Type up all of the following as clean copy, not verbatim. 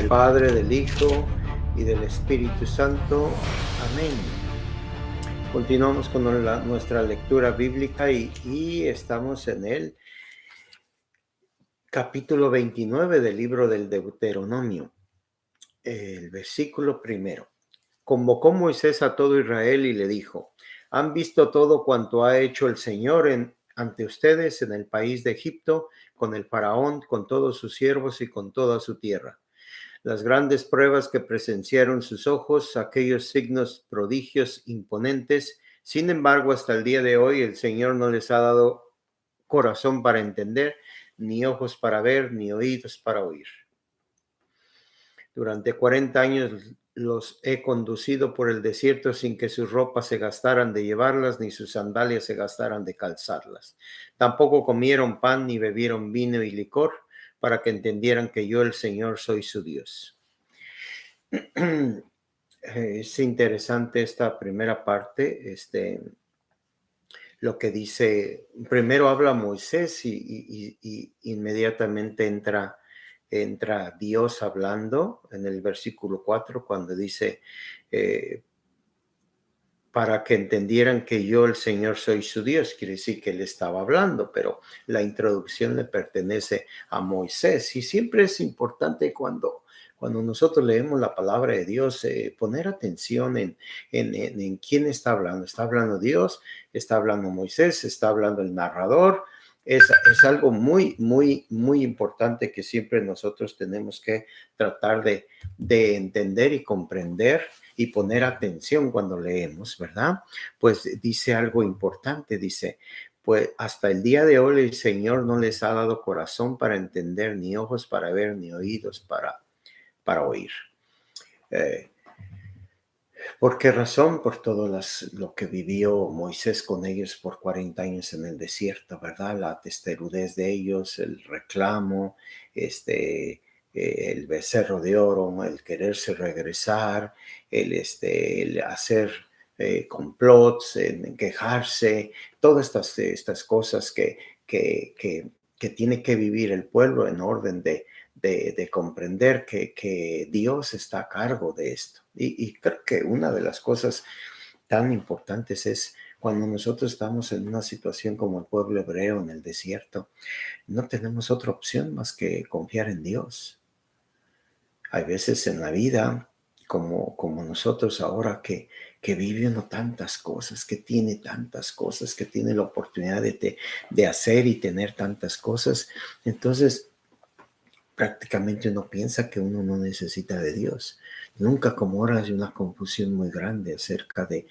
del Padre, del Hijo y del Espíritu Santo. Amén. Continuamos con nuestra lectura bíblica y estamos en el capítulo 29 del libro del Deuteronomio. El versículo primero. Convocó Moisés a todo Israel y le dijo: ¿Han visto todo cuanto ha hecho el Señor ante ustedes en el país de Egipto, con el faraón, con todos sus siervos y con toda su tierra? Las grandes pruebas que presenciaron sus ojos, aquellos signos, prodigios imponentes. Sin embargo, hasta el día de hoy el Señor no les ha dado corazón para entender, ni ojos para ver, ni oídos para oír. Durante 40 años los he conducido por el desierto sin que sus ropas se gastaran de llevarlas, ni sus sandalias se gastaran de calzarlas. Tampoco comieron pan ni bebieron vino y licor, para que entendieran que yo, el Señor, soy su Dios. Es interesante esta primera parte, lo que dice. Primero habla Moisés y inmediatamente entra Dios hablando en el versículo 4 cuando dice, para que entendieran que yo, el Señor, soy su Dios. Quiere decir que él estaba hablando, pero la introducción le pertenece a Moisés. Y siempre es importante cuando nosotros leemos la palabra de Dios, poner atención en quién está hablando. ¿Está hablando Dios? ¿Está hablando Moisés? ¿Está hablando el narrador? Es algo muy, muy, muy importante que siempre nosotros tenemos que tratar de entender y comprender y poner atención cuando leemos, ¿verdad? Pues dice algo importante, dice: pues hasta el día de hoy el Señor no les ha dado corazón para entender, ni ojos para ver, ni oídos para oír. ¿Por qué razón? Por todo lo que vivió Moisés con ellos por 40 años en el desierto, ¿verdad? La testerudez de ellos, el reclamo, el becerro de oro, el quererse regresar, el hacer complots, en quejarse, todas estas cosas que tiene que vivir el pueblo en orden de comprender que Dios está a cargo de esto. Y creo que una de las cosas tan importantes es cuando nosotros estamos en una situación como el pueblo hebreo en el desierto, no tenemos otra opción más que confiar en Dios. Hay veces en la vida, como nosotros ahora, que vive uno tantas cosas, que tiene tantas cosas, que tiene la oportunidad de hacer y tener tantas cosas. Entonces, prácticamente uno piensa que uno no necesita de Dios. Nunca como ahora hay una confusión muy grande acerca de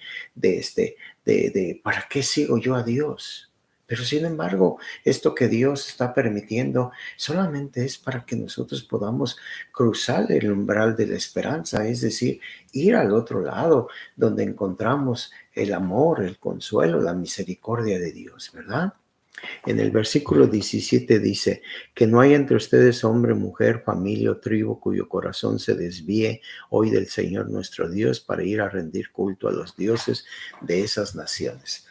¿para qué sigo yo a Dios? Pero sin embargo, esto que Dios está permitiendo solamente es para que nosotros podamos cruzar el umbral de la esperanza, es decir, ir al otro lado donde encontramos el amor, el consuelo, la misericordia de Dios, ¿verdad? En el versículo 17 dice: que no hay entre ustedes hombre, mujer, familia o tribu cuyo corazón se desvíe hoy del Señor nuestro Dios para ir a rendir culto a los dioses de esas naciones.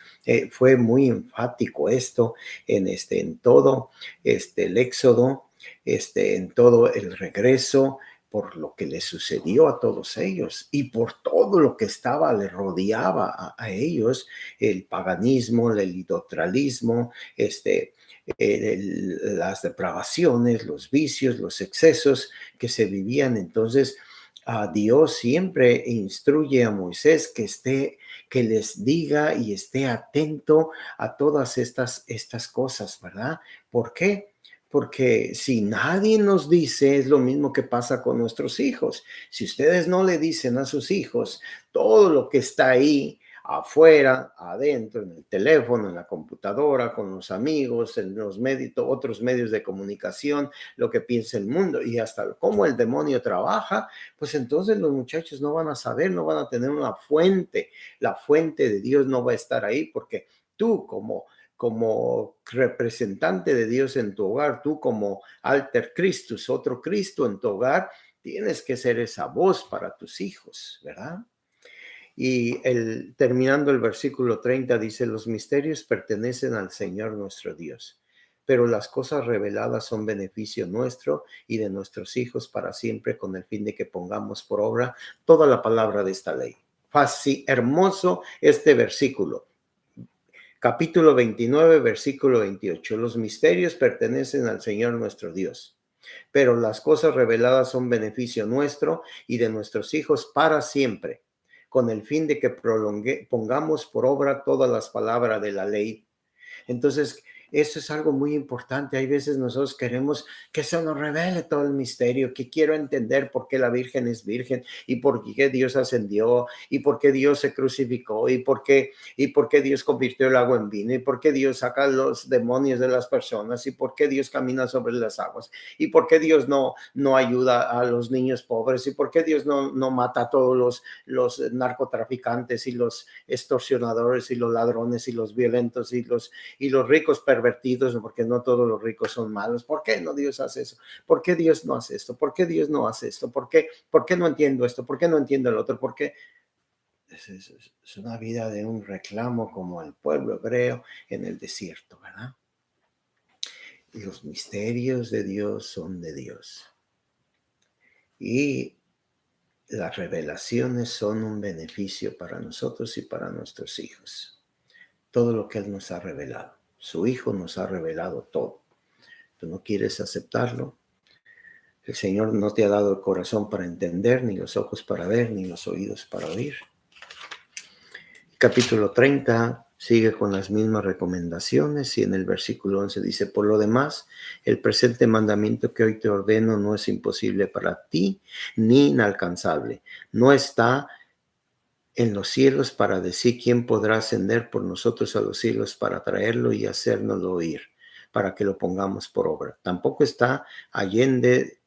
Fue muy enfático esto en todo el éxodo, en todo el regreso, por lo que le sucedió a todos ellos y por todo lo que le rodeaba a ellos, el paganismo, el idolatrismo, las depravaciones, los vicios, los excesos que se vivían. Entonces, Dios siempre instruye a Moisés que les diga y esté atento a todas estas cosas, ¿verdad? ¿Por qué? Porque si nadie nos dice, es lo mismo que pasa con nuestros hijos. Si ustedes no le dicen a sus hijos todo lo que está ahí, afuera, adentro, en el teléfono, en la computadora, con los amigos, en los otros medios de comunicación, lo que piensa el mundo y hasta cómo el demonio trabaja, pues entonces los muchachos no van a saber, no van a tener una fuente. La fuente de Dios no va a estar ahí porque tú como representante de Dios en tu hogar, tú como alter Christus, otro Cristo en tu hogar, tienes que ser esa voz para tus hijos, ¿verdad? Y terminando el versículo 30 dice: los misterios pertenecen al Señor nuestro Dios, pero las cosas reveladas son beneficio nuestro y de nuestros hijos para siempre, con el fin de que pongamos por obra toda la palabra de esta ley. Fácil, hermoso este versículo. Capítulo 29, versículo 28. Los misterios pertenecen al Señor nuestro Dios, pero las cosas reveladas son beneficio nuestro y de nuestros hijos para siempre, con el fin de que pongamos por obra todas las palabras de la ley. Entonces, eso es algo muy importante. Hay veces nosotros queremos que se nos revele todo el misterio, que quiero entender por qué la Virgen es virgen y por qué Dios ascendió y por qué Dios se crucificó y por qué Dios convirtió el agua en vino y por qué Dios saca los demonios de las personas y por qué Dios camina sobre las aguas y por qué Dios no ayuda a los niños pobres y por qué Dios no mata a todos los narcotraficantes y los extorsionadores y los ladrones y los violentos y los ricos pervertidos, porque no todos los ricos son malos. ¿Por qué no Dios hace eso? ¿Por qué Dios no hace esto? ¿Por qué Dios no hace esto? ¿Por qué no entiendo esto? ¿Por qué no entiendo el otro? ¿Por qué? Es una vida de un reclamo como el pueblo hebreo en el desierto, ¿verdad? Y los misterios de Dios son de Dios. Y las revelaciones son un beneficio para nosotros y para nuestros hijos. Todo lo que Él nos ha revelado. Su Hijo nos ha revelado todo. Tú no quieres aceptarlo. El Señor no te ha dado el corazón para entender, ni los ojos para ver, ni los oídos para oír. Capítulo 30 sigue con las mismas recomendaciones y en el versículo 11 dice, por lo demás, el presente mandamiento que hoy te ordeno no es imposible para ti ni inalcanzable. No está en los cielos para decir quién podrá ascender por nosotros a los cielos para traerlo y hacérnoslo oír, para que lo pongamos por obra. Tampoco está allende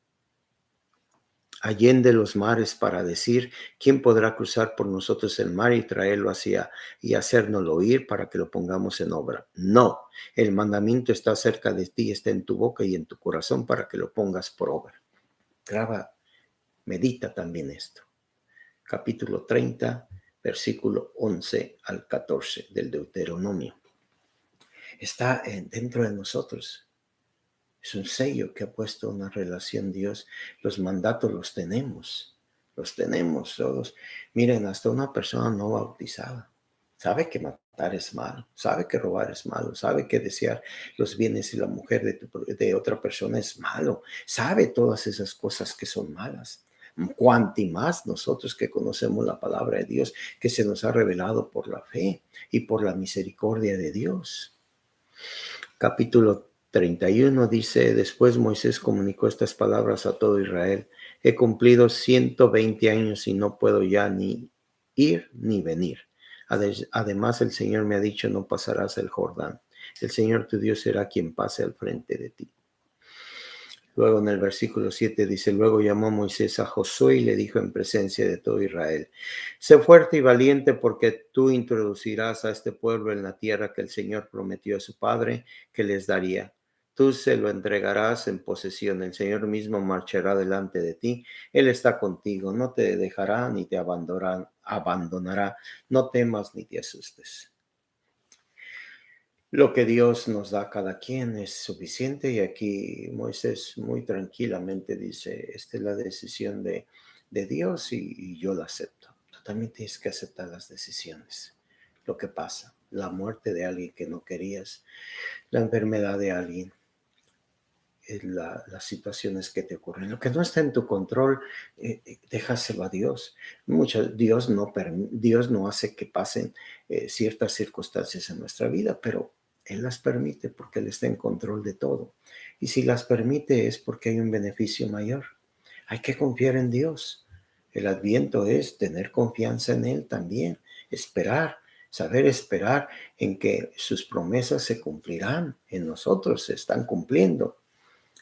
los mares para decir quién podrá cruzar por nosotros el mar y traerlo hacia y hacérnoslo oír para que lo pongamos en obra. No, el mandamiento está cerca de ti, está en tu boca y en tu corazón para que lo pongas por obra. Graba, medita también esto. Capítulo 30, versículo 11 al 14 del Deuteronomio. Está dentro de nosotros. Es un sello que ha puesto una relación Dios. Los mandatos los tenemos todos. Miren, hasta una persona no bautizada sabe que matar es malo, sabe que robar es malo, sabe que desear los bienes y la mujer de otra persona es malo, sabe todas esas cosas que son malas. Cuanti más nosotros que conocemos la palabra de Dios, que se nos ha revelado por la fe y por la misericordia de Dios. Capítulo 31 dice, después Moisés comunicó estas palabras a todo Israel. He cumplido 120 años y no puedo ya ni ir ni venir. Además, el Señor me ha dicho, no pasarás el Jordán. El Señor tu Dios será quien pase al frente de ti. Luego en el versículo 7 dice, luego llamó Moisés a Josué y le dijo en presencia de todo Israel, sé fuerte y valiente porque tú introducirás a este pueblo en la tierra que el Señor prometió a su padre que les daría. Tú se lo entregarás en posesión. El Señor mismo marchará delante de ti. Él está contigo. No te dejará ni te abandonará. No temas ni te asustes. Lo que Dios nos da a cada quien es suficiente y aquí Moisés muy tranquilamente dice, esta es la decisión de Dios y yo la acepto. Tú también tienes que aceptar las decisiones, lo que pasa, la muerte de alguien que no querías, la enfermedad de alguien, las situaciones que te ocurren. Lo que no está en tu control, déjaselo a Dios. Dios no hace que pasen ciertas circunstancias en nuestra vida, pero Él las permite porque Él está en control de todo. Y si las permite es porque hay un beneficio mayor. Hay que confiar en Dios. El Adviento es tener confianza en Él también, esperar, saber esperar en que sus promesas se cumplirán en nosotros, se están cumpliendo.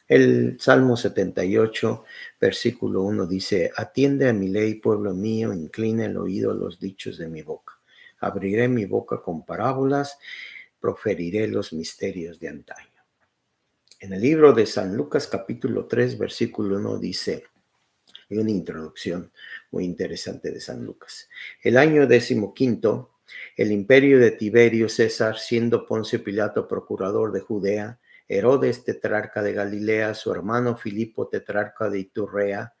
El Salmo 78, versículo 1 dice, atiende a mi ley, pueblo mío, inclina el oído a los dichos de mi boca. Abriré mi boca con parábolas, proferiré los misterios de antaño. En el libro de San Lucas, capítulo 3, versículo 1 dice, hay una introducción muy interesante de San Lucas. El año 15, el imperio de Tiberio César, siendo Poncio Pilato procurador de Judea, Herodes, tetrarca de Galilea, su hermano Filipo, tetrarca de Iturrea,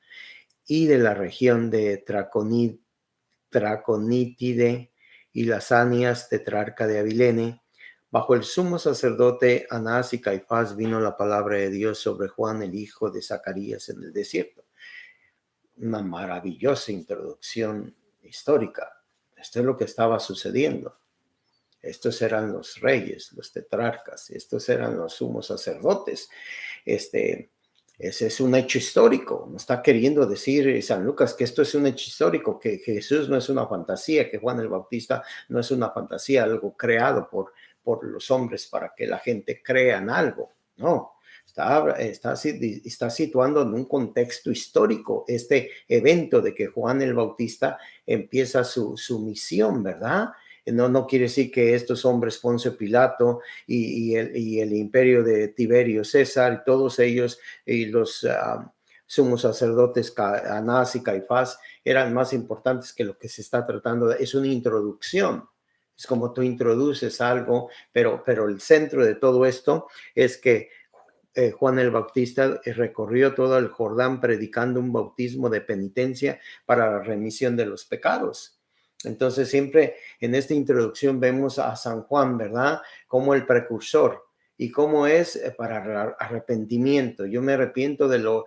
y de la región de Traconítide, y Lasanias, tetrarca de Abilene. Bajo el sumo sacerdote Anás y Caifás vino la palabra de Dios sobre Juan, el hijo de Zacarías, en el desierto. Una maravillosa introducción histórica. Esto es lo que estaba sucediendo. Estos eran los reyes, los tetrarcas, estos eran los sumos sacerdotes. Ese es un hecho histórico. No está queriendo decir San Lucas que esto es un hecho histórico, que Jesús no es una fantasía, que Juan el Bautista no es una fantasía, algo creado por los hombres para que la gente crea en algo. No, está situando en un contexto histórico este evento de que Juan el Bautista empieza su misión, ¿verdad? No quiere decir que estos hombres, Poncio Pilato y el imperio de Tiberio César, y todos ellos, y los sumos sacerdotes Anás y Caifás, eran más importantes que lo que se está tratando. Es una introducción. Es como tú introduces algo, pero el centro de todo esto es que Juan el Bautista recorrió todo el Jordán predicando un bautismo de penitencia para la remisión de los pecados. Entonces siempre en esta introducción vemos a San Juan, ¿verdad? Como el precursor y cómo es para arrepentimiento. Yo me arrepiento de lo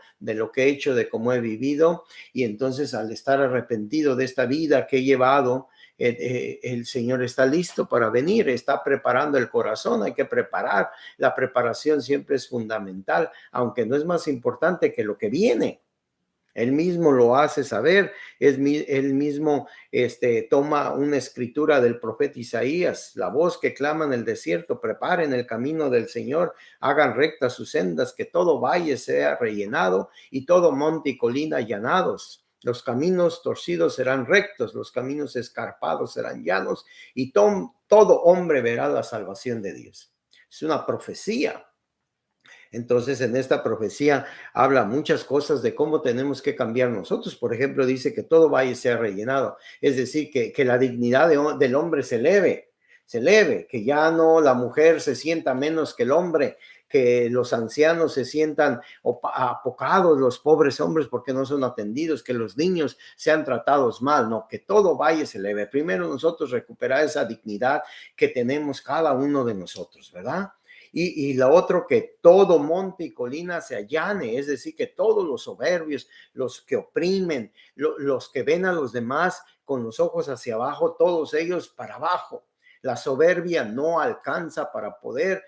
que he hecho, de cómo he vivido, y entonces al estar arrepentido de esta vida que he llevado, el Señor está listo para venir, está preparando el corazón. Hay que preparar. La preparación siempre es fundamental, aunque no es más importante que lo que viene. Él mismo lo hace saber, él mismo toma una escritura del profeta Isaías, la voz que clama en el desierto: preparen el camino del Señor, hagan rectas sus sendas, que todo valle sea rellenado y todo monte y colina allanados. Los caminos torcidos serán rectos, los caminos escarpados serán llanos, y todo hombre verá la salvación de Dios. Es una profecía. Entonces, en esta profecía habla muchas cosas de cómo tenemos que cambiar nosotros. Por ejemplo, dice que todo valle sea rellenado, es decir, que la dignidad del hombre se eleve, que ya no la mujer se sienta menos que el hombre, que los ancianos se sientan apocados, los pobres hombres, porque no son atendidos, que los niños sean tratados mal. No, que todo valle se eleve. Primero nosotros recuperar esa dignidad que tenemos cada uno de nosotros, ¿verdad? Y lo otro, que todo monte y colina se allane, es decir, que todos los soberbios, los que oprimen, los que ven a los demás con los ojos hacia abajo, todos ellos para abajo. La soberbia no alcanza para poder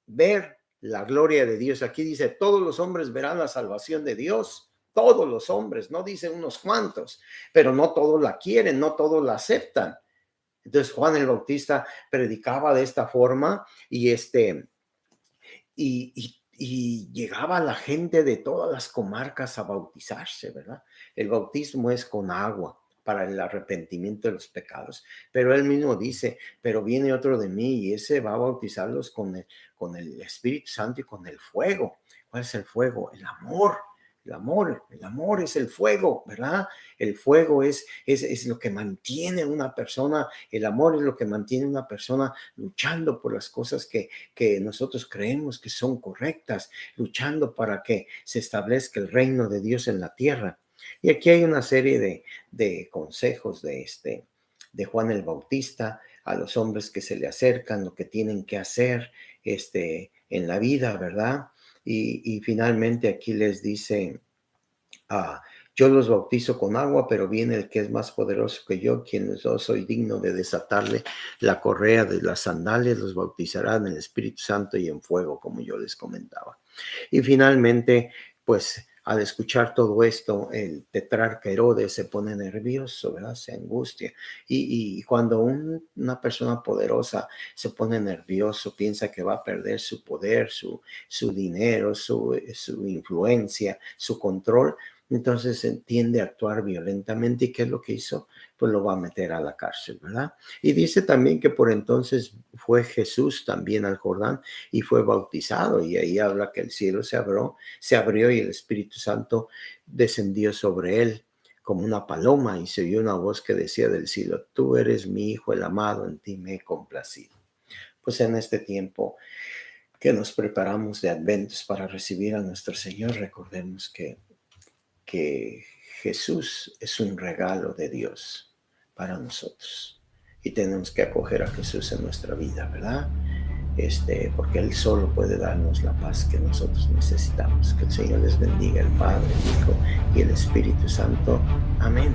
ver la gloria de Dios. Aquí dice: todos los hombres verán la salvación de Dios. Todos los hombres, no dice unos cuantos, pero no todos la quieren, no todos la aceptan. Entonces Juan el Bautista predicaba de esta forma, y llegaba la gente de todas las comarcas a bautizarse, ¿verdad? El bautismo es con agua para el arrepentimiento de los pecados, pero él mismo dice: pero viene otro de mí y ese va a bautizarlos con el Espíritu Santo y con el fuego. ¿Cuál es el fuego? El amor. El amor es el fuego, ¿verdad? El fuego es lo que mantiene a una persona, el amor es lo que mantiene a una persona luchando por las cosas que nosotros creemos que son correctas, luchando para que se establezca el reino de Dios en la tierra. Y aquí hay una serie de consejos de Juan el Bautista a los hombres que se le acercan, lo que tienen que hacer en la vida, ¿verdad? Y finalmente aquí les dice: yo los bautizo con agua, pero viene el que es más poderoso que yo, quien yo soy digno de desatarle la correa de las sandalias. Los bautizará en el Espíritu Santo y en fuego, como yo les comentaba. Y finalmente, pues al escuchar todo esto, el tetrarca Herodes se pone nervioso, ¿verdad? Se angustia. Y cuando una persona poderosa se pone nervioso, piensa que va a perder su poder, su dinero, su influencia, su control, entonces tiende a actuar violentamente. ¿Y qué es lo que hizo? Pues lo va a meter a la cárcel, ¿verdad? Y dice también que por entonces fue Jesús también al Jordán y fue bautizado, y ahí habla que el cielo se abrió y el Espíritu Santo descendió sobre él como una paloma, y se oyó una voz que decía del cielo: tú eres mi hijo el amado, en ti me he complacido. Pues en este tiempo que nos preparamos de adventos para recibir a nuestro Señor, recordemos que Jesús es un regalo de Dios para nosotros. Y tenemos que acoger a Jesús en nuestra vida, ¿verdad? Porque Él solo puede darnos la paz que nosotros necesitamos. Que el Señor les bendiga, el Padre, el Hijo y el Espíritu Santo. Amén.